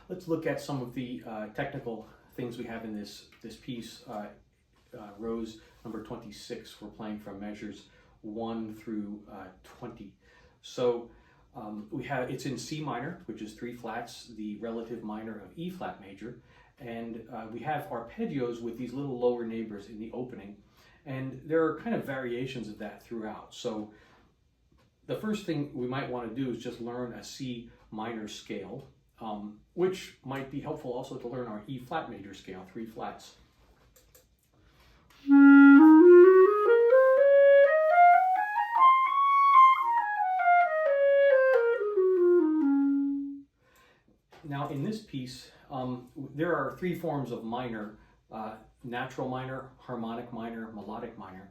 let's look at some of the technical things we have in this piece. Rose number 26, we're playing from measures 1 through 20. So we have, it's in C minor, which is 3 flats, the relative minor of E flat major, and we have arpeggios with these little lower neighbors in the opening, and there are kind of variations of that throughout. So the first thing we might want to do is just learn a C minor scale, which might be helpful also to learn our E flat major scale, 3 flats. Now in this piece, there are 3 forms of minor: natural minor, harmonic minor, melodic minor.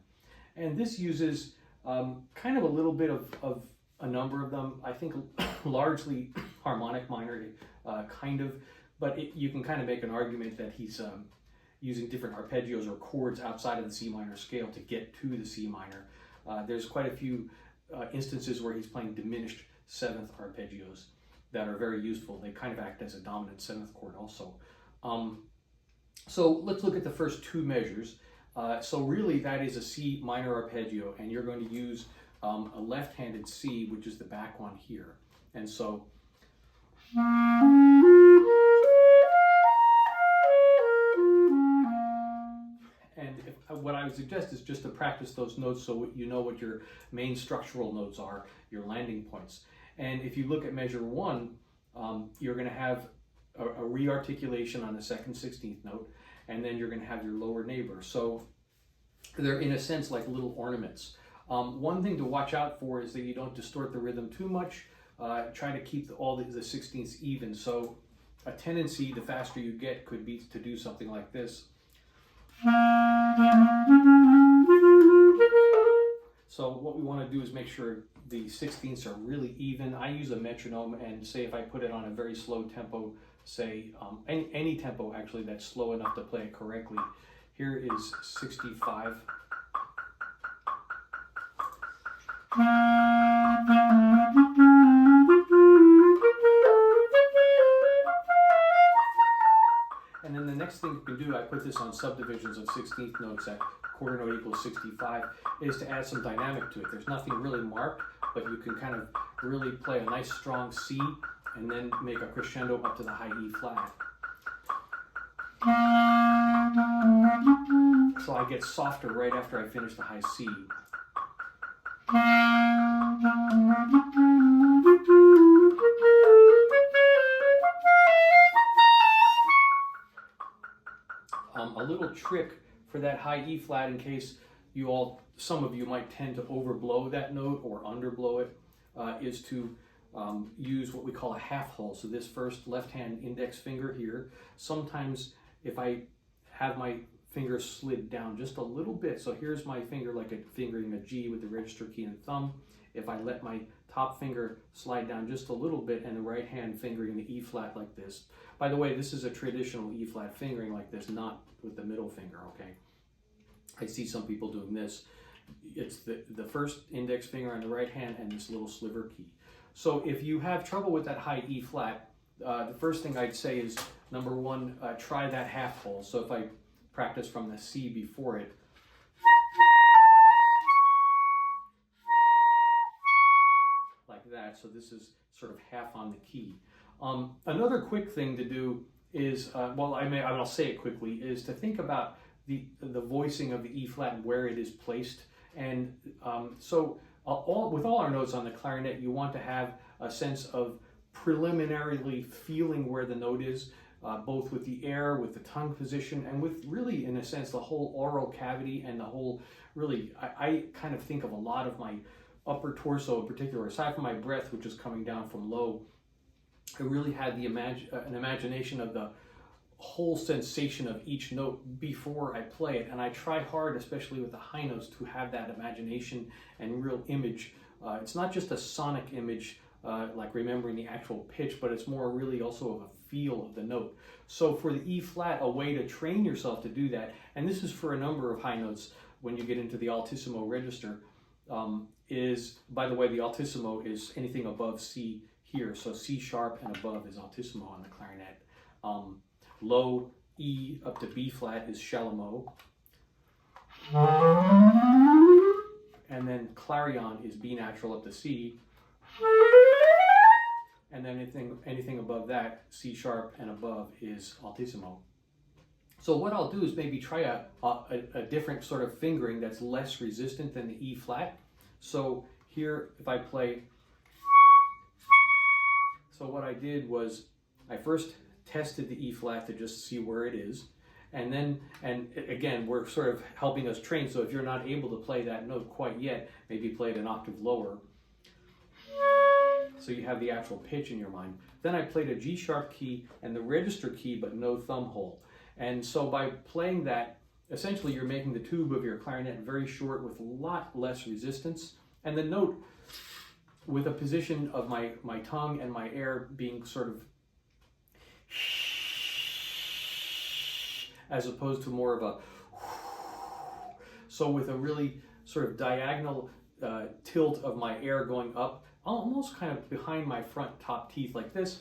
And this uses kind of a little bit of a number of them. I think largely harmonic minor, kind of, but you can kind of make an argument that he's using different arpeggios or chords outside of the C minor scale to get to the C minor. There's quite a few instances where he's playing diminished 7th arpeggios that are very useful. They kind of act as a dominant 7th chord also. So let's look at the first 2 measures. So really that is a C minor arpeggio, and you're going to use a left-handed C, which is the back one here. And so what I would suggest is just to practice those notes so you know what your main structural notes are, your landing points. And if you look at measure 1, you're going to have a re-articulation on the 2nd 16th note, and then you're going to have your lower neighbor. So they're in a sense like little ornaments. One thing to watch out for is that you don't distort the rhythm too much. Try to keep all the 16ths even. So a tendency, the faster you get, could be to do something like this. So what we want to do is make sure the 16ths are really even. I use a metronome, and say if I put it on a very slow tempo, say any tempo actually that's slow enough to play it correctly. Here is 65. And then the next thing you can do, I put this on subdivisions of 16th notes at quarter note equals 65, is to add some dynamic to it. There's nothing really marked, but you can kind of really play a nice strong C and then make a crescendo up to the high E flat. So I get softer right after I finish the high C. A little trick for that high E flat, in case some of you might tend to overblow that note or underblow it, is to use what we call a half hole. So this first left-hand index finger here, sometimes if I have my finger slid down just a little bit, so here's my finger like fingering a G with the register key and thumb. If I let my top finger slide down just a little bit and the right hand fingering the E flat like this. By the way, this is a traditional E flat fingering like this, not with the middle finger, okay? I see some people doing this. It's the first index finger on the right hand and this little sliver key. So if you have trouble with that high E flat, the first thing I'd say is, number 1, try that half hole. So if I practice from the C before it, like that. So this is sort of half on the key. Another quick thing to do is, I'll say it quickly, is to think about the voicing of the E flat and where it is placed. And with all our notes on the clarinet, you want to have a sense of preliminarily feeling where the note is, both with the air, with the tongue position, and with really, in a sense, the whole oral cavity and the whole, really, I kind of think of a lot of my upper torso in particular, aside from my breath, which is coming down from low. I really had an imagination of the whole sensation of each note before I play it, and I try hard, especially with the high notes, to have that imagination and real image. It's not just a sonic image, like remembering the actual pitch, but it's more really also of a feel of the note. So for the E flat, a way to train yourself to do that, and this is for a number of high notes when you get into the altissimo register, is, by the way, the altissimo is anything above C here, so C sharp and above is altissimo on the clarinet. Low E up to B flat is chalumeau. And then clarion is B natural up to C. And then anything above that, C sharp and above, is altissimo. So what I'll do is maybe try a different sort of fingering that's less resistant than the E flat. So here, if I play, so what I did was I first tested the E flat to just see where it is. And then, and again, we're sort of helping us train. So if you're not able to play that note quite yet, maybe play it an octave lower. So you have the actual pitch in your mind. Then I played a G sharp key and the register key, but no thumb hole. And so by playing that, essentially you're making the tube of your clarinet very short with a lot less resistance. And the note with a position of my tongue and my air being sort of, as opposed to more of a, so with a really sort of diagonal tilt of my air going up, almost kind of behind my front top teeth like this.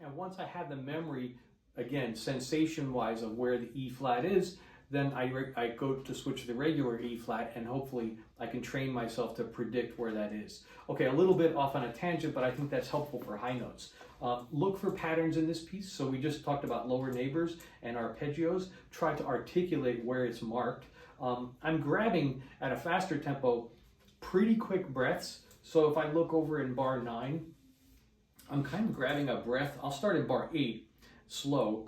And once I have the memory, again, sensation-wise of where the E flat is, then I go to switch the regular E flat, and hopefully I can train myself to predict where that is. Okay, a little bit off on a tangent, but I think that's helpful for high notes. Look for patterns in this piece. So we just talked about lower neighbors and arpeggios. Try to articulate where it's marked. I'm grabbing at a faster tempo pretty quick breaths. So if I look over in bar 9, I'm kind of grabbing a breath. I'll start in bar 8, slow.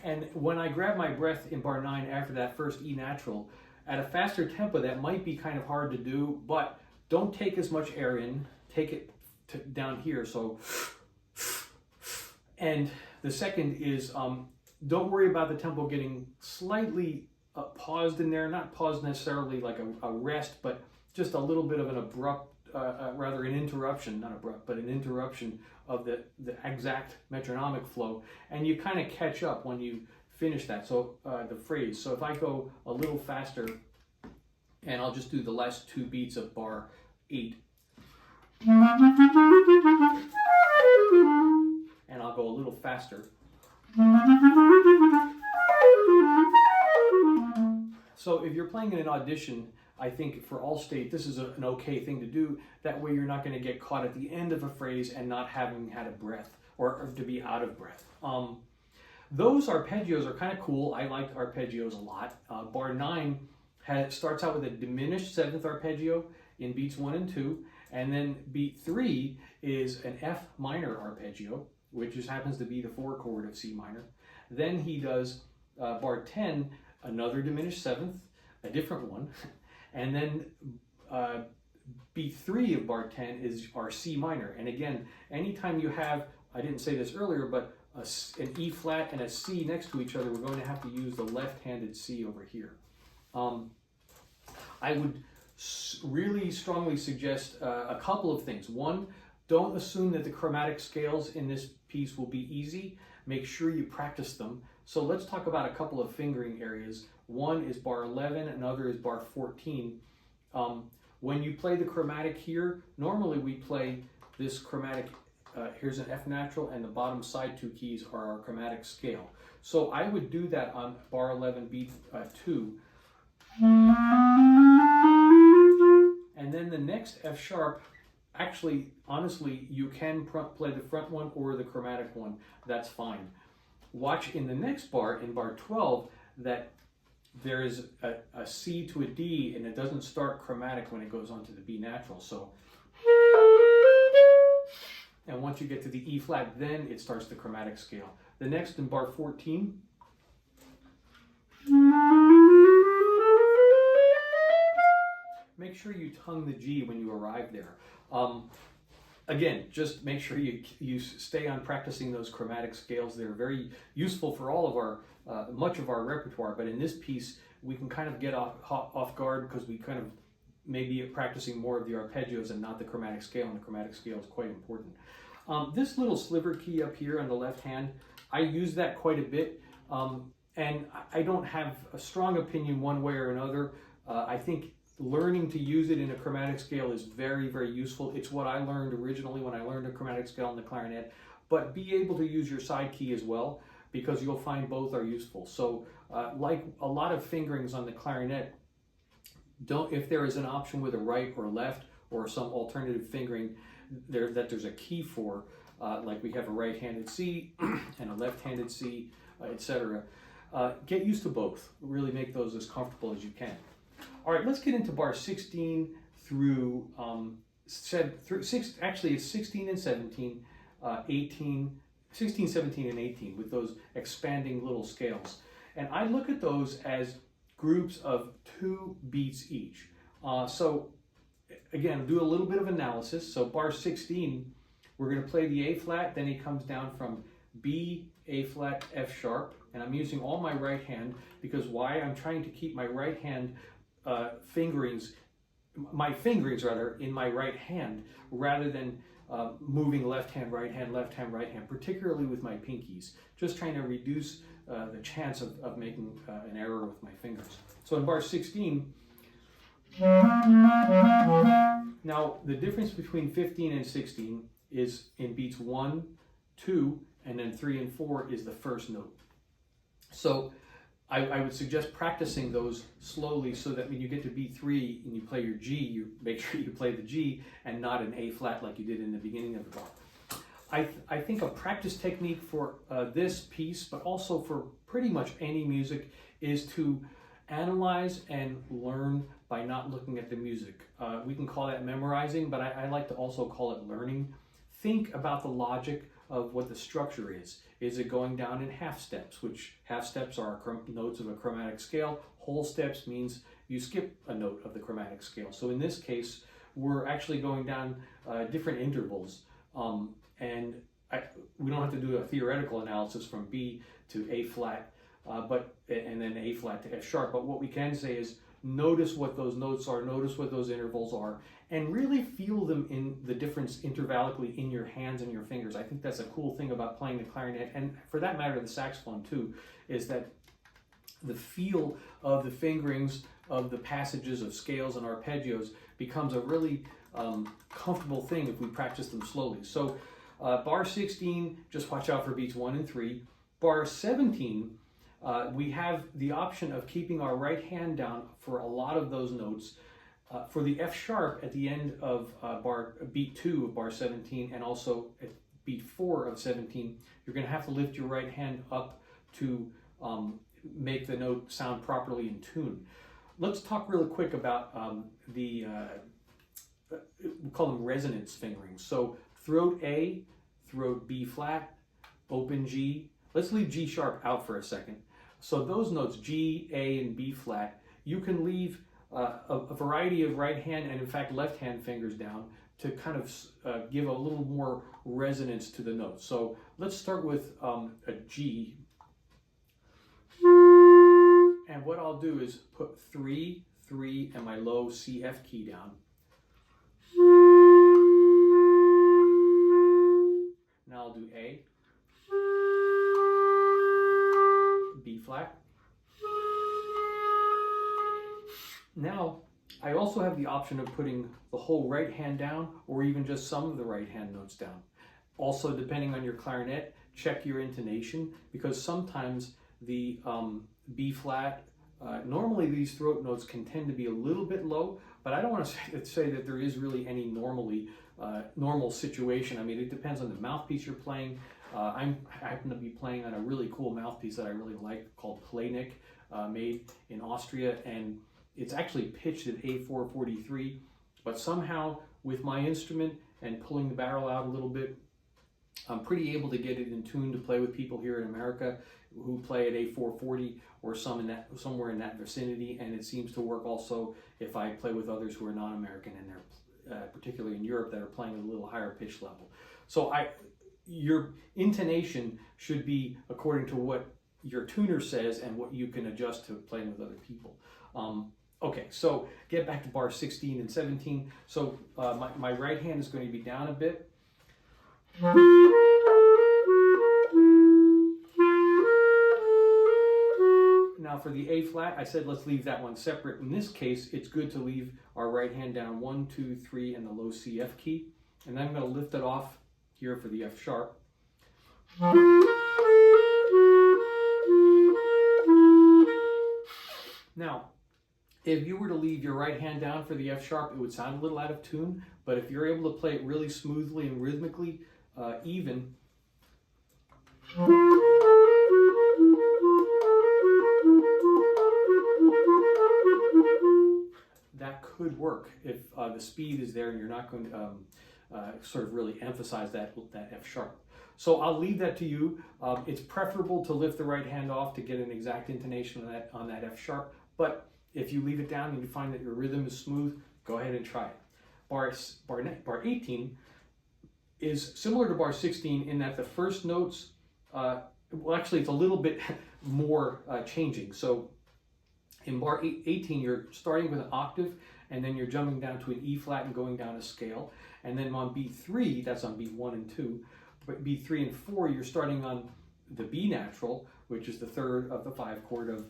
And when I grab my breath in bar 9 after that first E natural, at a faster tempo, that might be kind of hard to do, but don't take as much air in. Take it down here. So, and the second is, don't worry about the tempo getting slightly paused in there. Not paused necessarily like a rest, but just a little bit of an abrupt, rather an interruption, not abrupt, but an interruption of the exact metronomic flow. And you kind of catch up when you finish that, so the phrase. So if I go a little faster, and I'll just do the last 2 beats of bar 8. And I'll go a little faster. So if you're playing in an audition, I think for Allstate, this is an okay thing to do. That way you're not going to get caught at the end of a phrase and not having had a breath, or to be out of breath. Those arpeggios are kind of cool. I like arpeggios a lot. Bar 9 starts out with a diminished 7th arpeggio in beats 1 and 2, and then beat 3 is an F minor arpeggio, which just happens to be the 4 chord of C minor. Then he does bar 10, another diminished 7th, a different one, and then beat 3 of bar 10 is our C minor. And again, anytime you have, I didn't say this earlier, but an E flat and a C next to each other, we're going to have to use the left-handed C over here. I would really strongly suggest a couple of things. One, don't assume that the chromatic scales in this piece will be easy. Make sure you practice them. So let's talk about a couple of fingering areas. One is bar 11, another is bar 14. When you play the chromatic here, normally we play this chromatic, here's an F natural, and the bottom side 2 keys are our chromatic scale. So I would do that on bar 11, beat 2. And then the next F sharp, actually, honestly, you can play the front one or the chromatic one. That's fine. Watch in the next bar, in bar 12, that there is a C to a D, and it doesn't start chromatic when it goes on to the B natural. So, and once you get to the E flat, then it starts the chromatic scale. The next in bar 14, make sure you tongue the G when you arrive there. Again, just make sure you stay on practicing those chromatic scales. They're very useful for all of our, much of our repertoire, but in this piece, we can kind of get off guard because we kind of maybe practicing more of the arpeggios and not the chromatic scale, and the chromatic scale is quite important. This little sliver key up here on the left hand, I use that quite a bit. And I don't have a strong opinion one way or another. I think learning to use it in a chromatic scale is very, very useful. It's what I learned originally when I learned a chromatic scale in the clarinet. But be able to use your side key as well, because you'll find both are useful. So like a lot of fingerings on the clarinet, if there is an option with a right or left or some alternative fingering there's a key for, like we have a right-handed C and a left-handed C, etc. Get used to both. Really make those as comfortable as you can. All right, let's get into bar 16 through, actually it's 16 and 17, 16, 17, and 18 with those expanding little scales. And I look at those as groups of 2 beats each. So again, do a little bit of analysis. So bar 16, we're going to play the A flat, then it comes down from B, A flat, F sharp, and I'm using all my right hand because why? I'm trying to keep my right hand fingerings in my right hand rather than moving left hand, right hand, particularly with my pinkies. Just trying to reduce the chance of making an error with my fingers. So in bar 16, now the difference between 15 and 16 is in beats 1, 2, and then 3 and 4 is the first note. So I would suggest practicing those slowly so that when you get to beat 3 and you play your G, you make sure you play the G and not an A flat like you did in the beginning of the bar. I think a practice technique for this piece, but also for pretty much any music, is to analyze and learn by not looking at the music. We can call that memorizing, but I like to also call it learning. Think about the logic of what the structure is. Is it going down in half steps, which half steps are notes of a chromatic scale. Whole steps means you skip a note of the chromatic scale. So in this case, we're actually going down different intervals. And we don't have to do a theoretical analysis from B to A flat, and then A flat to F sharp. But what we can say is notice what those notes are, notice what those intervals are, and really feel them in the difference intervallically in your hands and your fingers. I think that's a cool thing about playing the clarinet, and for that matter the saxophone too, is that the feel of the fingerings of the passages of scales and arpeggios becomes a really comfortable thing if we practice them slowly. So bar 16, just watch out for beats 1 and 3. Bar 17, we have the option of keeping our right hand down for a lot of those notes. For the F sharp at the end of beat 2 of bar 17 and also at beat 4 of 17, you're going to have to lift your right hand up to make the note sound properly in tune. Let's talk really quick about we call them resonance fingerings. So throat A, throat B flat, open G. Let's leave G sharp out for a second. So those notes, G, A, and B flat, you can leave a variety of right hand and in fact left hand fingers down to kind of give a little more resonance to the notes. So let's start with a G. And what I'll do is put 3, 3, and my low C, F key down. Now I'll do A, B flat. Now, I also have the option of putting the whole right hand down or even just some of the right hand notes down. Also, depending on your clarinet, check your intonation because sometimes the B flat, normally these throat notes can tend to be a little bit low, but I don't want to say that there is really any normal situation. I mean, it depends on the mouthpiece you're playing. I happen to be playing on a really cool mouthpiece that I really like called Playnick, made in Austria, and it's actually pitched at A443, but somehow with my instrument and pulling the barrel out a little bit, I'm pretty able to get it in tune to play with people here in America who play at A440 or somewhere in that vicinity, and it seems to work also if I play with others who are non-American and they're particularly in Europe that are playing at a little higher pitch level. So your intonation should be according to what your tuner says and what you can adjust to playing with other people. Okay, so get back to bar 16 and 17. So my right hand is going to be down a bit. Now for the A flat, I said let's leave that one separate. In this case, it's good to leave our right hand down 1, 2, 3 and the low C F key. And then I'm going to lift it off here for the F sharp. Now, if you were to leave your right hand down for the F sharp, it would sound a little out of tune, but if you're able to play it really smoothly and rhythmically even, that could work if the speed is there and you're not going to sort of really emphasize that F sharp. So I'll leave that to you. It's preferable to lift the right hand off to get an exact intonation on that F sharp, but if you leave it down and you find that your rhythm is smooth, go ahead and try it. Bar 18 is similar to bar 16 in that the first notes, well actually it's a little bit more changing. So in bar 18 you're starting with an octave and then you're jumping down to an E flat and going down a scale. And then on B3, that's on B1 and 2, but B3 and 4 you're starting on the B natural, which is the third of the 5 chord of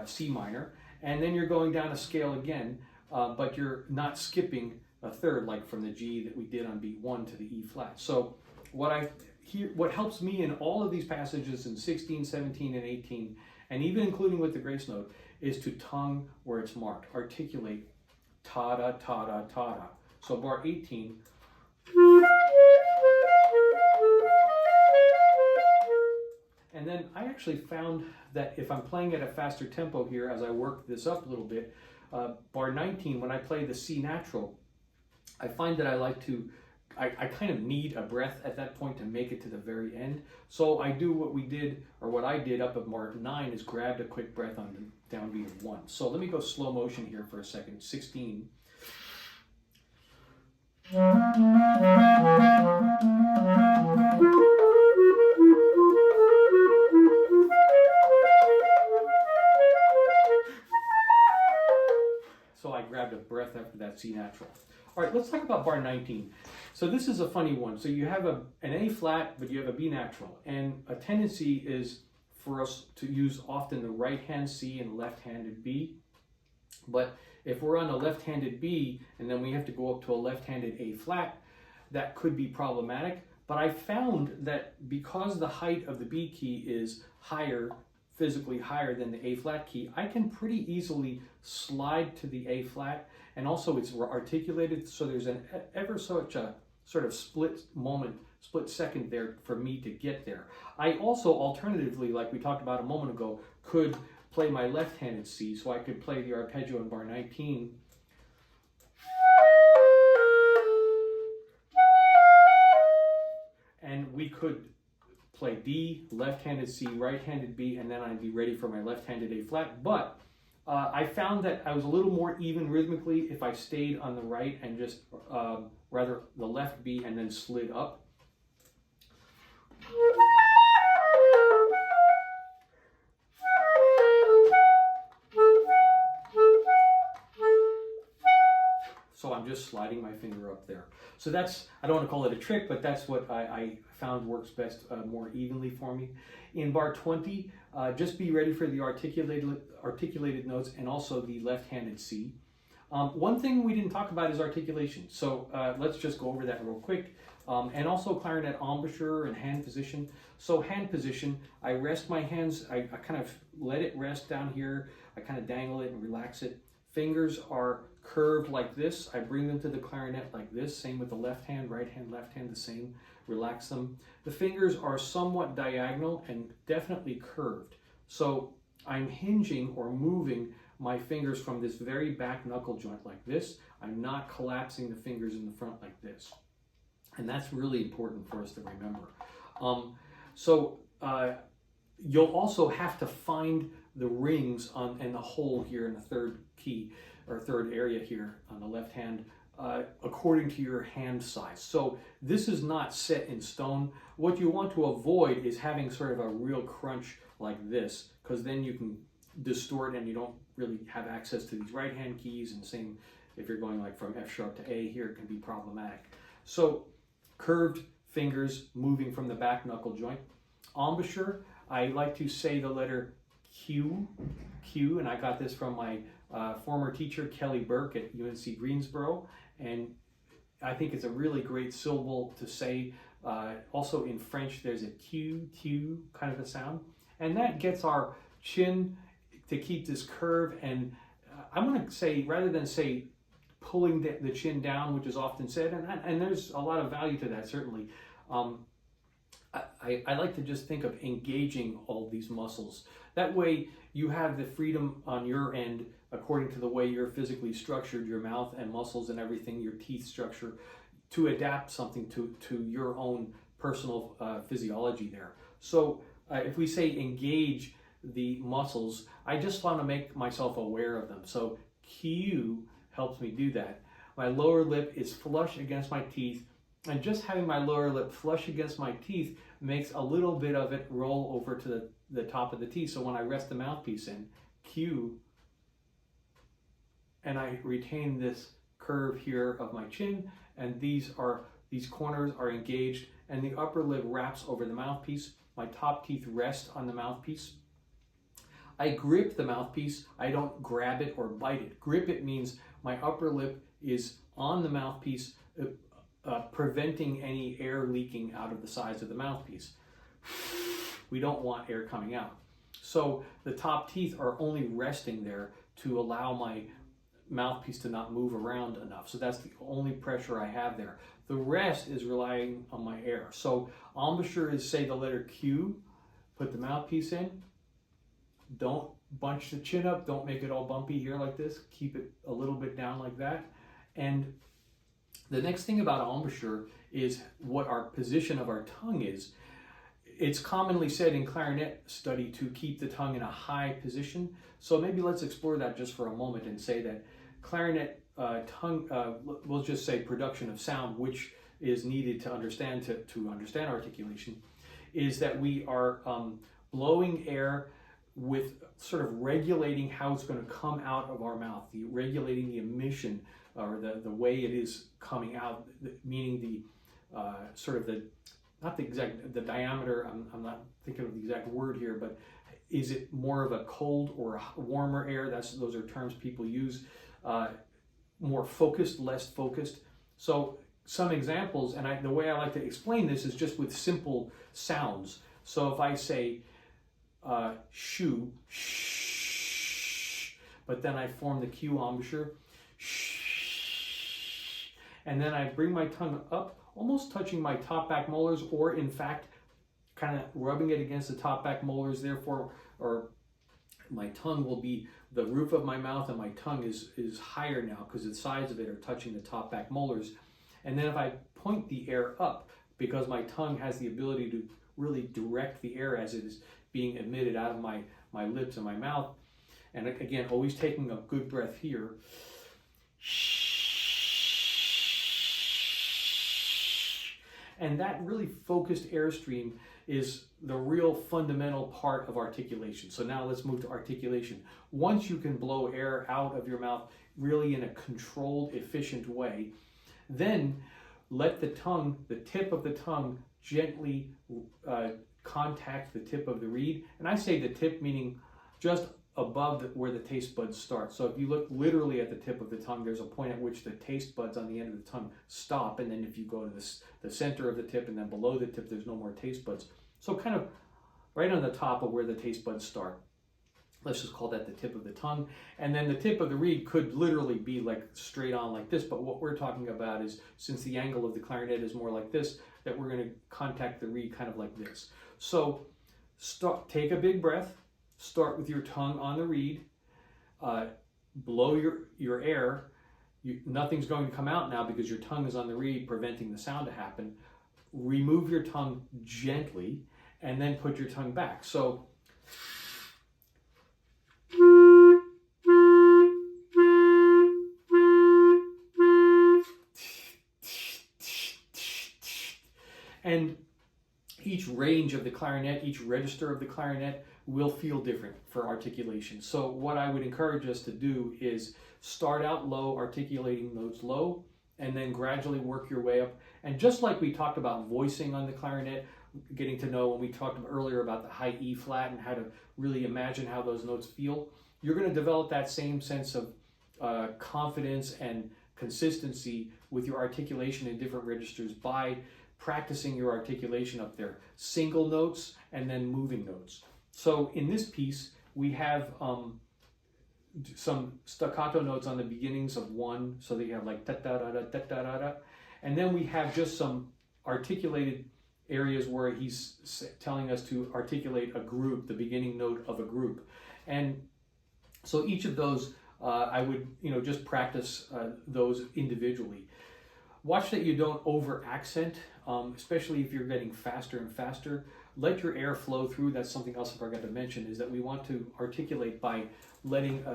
C minor. And then you're going down a scale again, but you're not skipping a third like from the G that we did on B1 to the E flat. So what helps me in all of these passages in 16, 17, and 18, and even including with the grace note, is to tongue where it's marked. Articulate ta-da, ta-da, ta-da. So bar 18. And then I actually found that if I'm playing at a faster tempo here, as I work this up a little bit, bar 19, when I play the C natural, I find that I like to, I kind of need a breath at that point to make it to the very end. So I do what we did, or what I did up at bar 9 is grabbed a quick breath on the downbeat of 1. So let me go slow motion here for a second. 16. So I grabbed a breath after that C natural. All right, let's talk about bar 19. So this is a funny one. So you have an A flat, but you have a B natural. And a tendency is for us to use often the right hand C and left-handed B. But if we're on a left-handed B and then we have to go up to a left-handed A flat, that could be problematic. But I found that because the height of the B key is higher, physically higher than the A flat key, I can pretty easily slide to the A flat, and also it's articulated, so there's an ever such a sort of split second there for me to get there. I also alternatively, like we talked about a moment ago, could play my left-handed C, so I could play the arpeggio in bar 19. And we could play D, left-handed C, right-handed B, and then I'd be ready for my left-handed A flat. But I found that I was a little more even rhythmically if I stayed on the right and just rather the left B and then slid up. So I'm just sliding my finger up there. So that's, I don't want to call it a trick, but that's what I found works best more evenly for me. In bar 20, just be ready for the articulated notes and also the left-handed C. One thing we didn't talk about is articulation. So let's just go over that real quick. And also clarinet embouchure and hand position. So hand position, I rest my hands, I kind of let it rest down here. I kind of dangle it and relax it. Fingers are curved like this. I bring them to the clarinet like this. Same with the left hand, right hand, left hand, the same. Relax them. The fingers are somewhat diagonal and definitely curved. So I'm hinging or moving my fingers from this very back knuckle joint like this. I'm not collapsing the fingers in the front like this. And that's really important for us to remember. You'll also have to find the rings and the hole here in the third key or third area here on the left hand according to your hand size. So this is not set in stone. What you want to avoid is having sort of a real crunch like this, because then you can distort and you don't really have access to these right hand keys, and same if you're going like from F sharp to A here, it can be problematic. So curved fingers moving from the back knuckle joint. Embouchure, I like to say the letter Q, and I got this from my former teacher, Kelly Burke at UNC Greensboro, and I think it's a really great syllable to say. Also in French, there's a Q kind of a sound, and that gets our chin to keep this curve. And I'm going to say, rather than say pulling the chin down, which is often said, and there's a lot of value to that, certainly. I like to just think of engaging all these muscles. That way you have the freedom on your end, according to the way you're physically structured, your mouth and muscles and everything, your teeth structure, to adapt something to your own personal physiology there. So if we say engage the muscles, I just want to make myself aware of them. So Q helps me do that. My lower lip is flush against my teeth, and just having my lower lip flush against my teeth makes a little bit of it roll over to the top of the teeth. So when I rest the mouthpiece in, Q, and I retain this curve here of my chin, and these corners are engaged, and the upper lip wraps over the mouthpiece. My top teeth rest on the mouthpiece. I grip the mouthpiece. I don't grab it or bite it. Grip it means my upper lip is on the mouthpiece, preventing any air leaking out of the sides of the mouthpiece. We don't want air coming out. So the top teeth are only resting there to allow my mouthpiece to not move around enough. So that's the only pressure I have there. The rest is relying on my air. So embouchure is, say, the letter Q, put the mouthpiece in, don't bunch the chin up, don't make it all bumpy here like this, keep it a little bit down like that. And the next thing about embouchure is what our position of our tongue is. It's commonly said in clarinet study to keep the tongue in a high position. So maybe let's explore that just for a moment and say that clarinet tongue, we'll just say production of sound, which is needed to understand articulation, is that we are blowing air with sort of regulating how it's going to come out of our mouth, regulating the emission or the way it is coming out, meaning the sort of the diameter, I'm not thinking of the exact word here, but is it more of a cold or a warmer air? Those are terms people use. More focused, less focused. So some examples, and the way I like to explain this is just with simple sounds. So if I say shoe, shh, but then I form the Q embouchure, shh, and then I bring my tongue up, almost touching my top back molars, or in fact, kind of rubbing it against the top back molars, therefore, or my tongue will be the roof of my mouth, and my tongue is higher now because the sides of it are touching the top back molars. And then if I point the air up, because my tongue has the ability to really direct the air as it is being emitted out of my lips and my mouth, and again, always taking a good breath here, and that really focused airstream is the real fundamental part of articulation. So now let's move to articulation. Once you can blow air out of your mouth really in a controlled, efficient way, then let the tongue, the tip of the tongue, gently contact the tip of the reed. And I say the tip meaning just above where the taste buds start. So if you look literally at the tip of the tongue, there's a point at which the taste buds on the end of the tongue stop, and then if you go to the center of the tip and then below the tip, there's no more taste buds. So kind of right on the top of where the taste buds start. Let's just call that the tip of the tongue. And then the tip of the reed could literally be like straight on like this, but what we're talking about is, since the angle of the clarinet is more like this, that we're going to contact the reed kind of like this. So take a big breath, start with your tongue on the reed, blow your air. Nothing's going to come out now because your tongue is on the reed, preventing the sound to happen. Remove your tongue gently, and then put your tongue back. So and each range of the clarinet, each register of the clarinet will feel different for articulation. So what I would encourage us to do is start out low, articulating notes low, and then gradually work your way up. And just like we talked about voicing on the clarinet, getting to know when we talked earlier about the high E flat and how to really imagine how those notes feel. You're going to develop that same sense of confidence and consistency with your articulation in different registers by practicing your articulation up there. Single notes and then moving notes. So in this piece, we have some staccato notes on the beginnings of one, so that you have like da-da-da-da, da-da-da-da. And then we have just some articulated areas where he's telling us to articulate a group, the beginning note of a group. And so each of those, I would, just practice those individually. Watch that you don't over accent, especially if you're getting faster and faster. Let your air flow through. That's something else I forgot to mention, is that we want to articulate by letting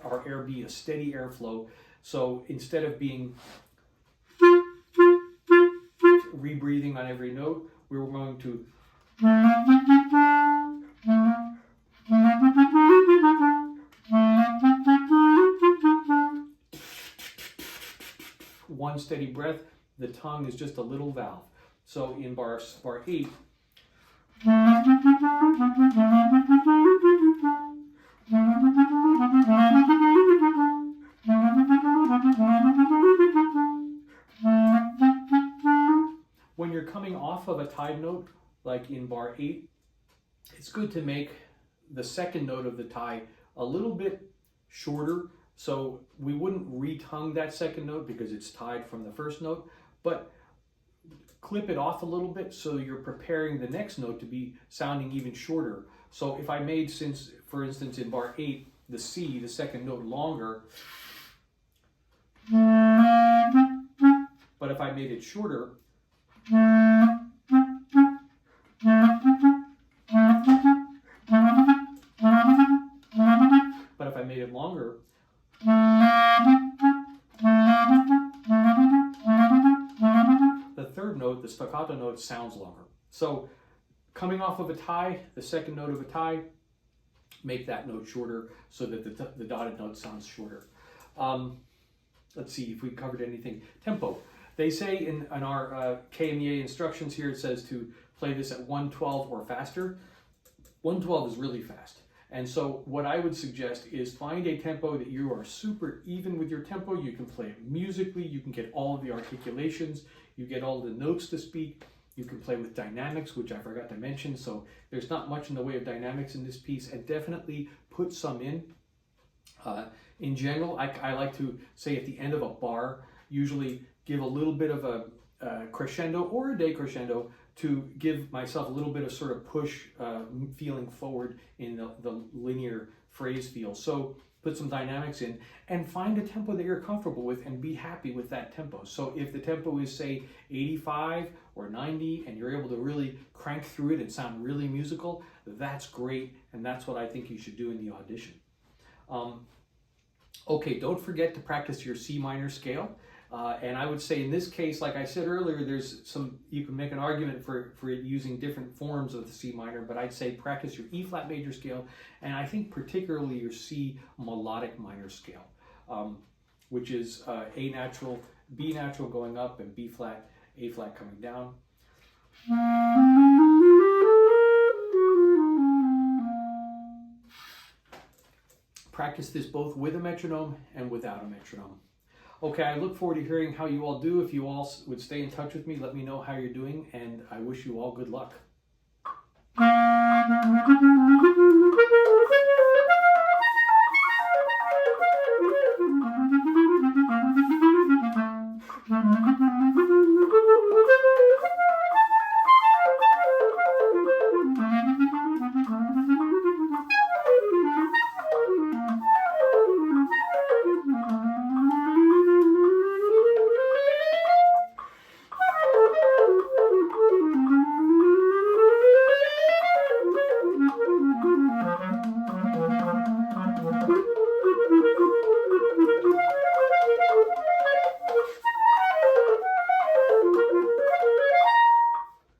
our air be a steady airflow. So instead of being rebreathing on every note, we're going to one steady breath. The tongue is just a little valve. So in bar 8, when you're coming off of a tied note, like in bar 8, it's good to make the second note of the tie a little bit shorter. So we wouldn't retongue that second note because it's tied from the first note, but clip it off a little bit so you're preparing the next note to be sounding even shorter. So if I made, for instance, in bar 8, the C, the second note, longer, but if I made it shorter, but if I made it longer, the third note, the staccato note, sounds longer. So coming off of a tie, the second note of a tie, make that note shorter so that the dotted note sounds shorter. Let's see if we covered anything. Tempo. They say in our KMEA instructions here, it says to play this at 112 or faster. 112 is really fast. And so what I would suggest is find a tempo that you are super even with your tempo. You can play it musically. You can get all of the articulations. You get all the notes to speak. You can play with dynamics, which I forgot to mention. So there's not much in the way of dynamics in this piece, and definitely put some in. In general, I like to say at the end of a bar, usually give a little bit of a crescendo or a decrescendo to give myself a little bit of sort of push feeling forward in the linear phrase feel. So put some dynamics in and find a tempo that you're comfortable with and be happy with that tempo. So if the tempo is, say, 85 or 90 and you're able to really crank through it and sound really musical, that's great, and that's what I think you should do in the audition. Okay, don't forget to practice your C minor scale. And I would say in this case, like I said earlier, you can make an argument for using different forms of the C minor, but I'd say practice your E flat major scale, and I think particularly your C melodic minor scale, which is A natural, B natural going up, and B flat, A flat coming down. Practice this both with a metronome and without a metronome. Okay, I look forward to hearing how you all do. If you all would stay in touch with me, let me know how you're doing, and I wish you all good luck.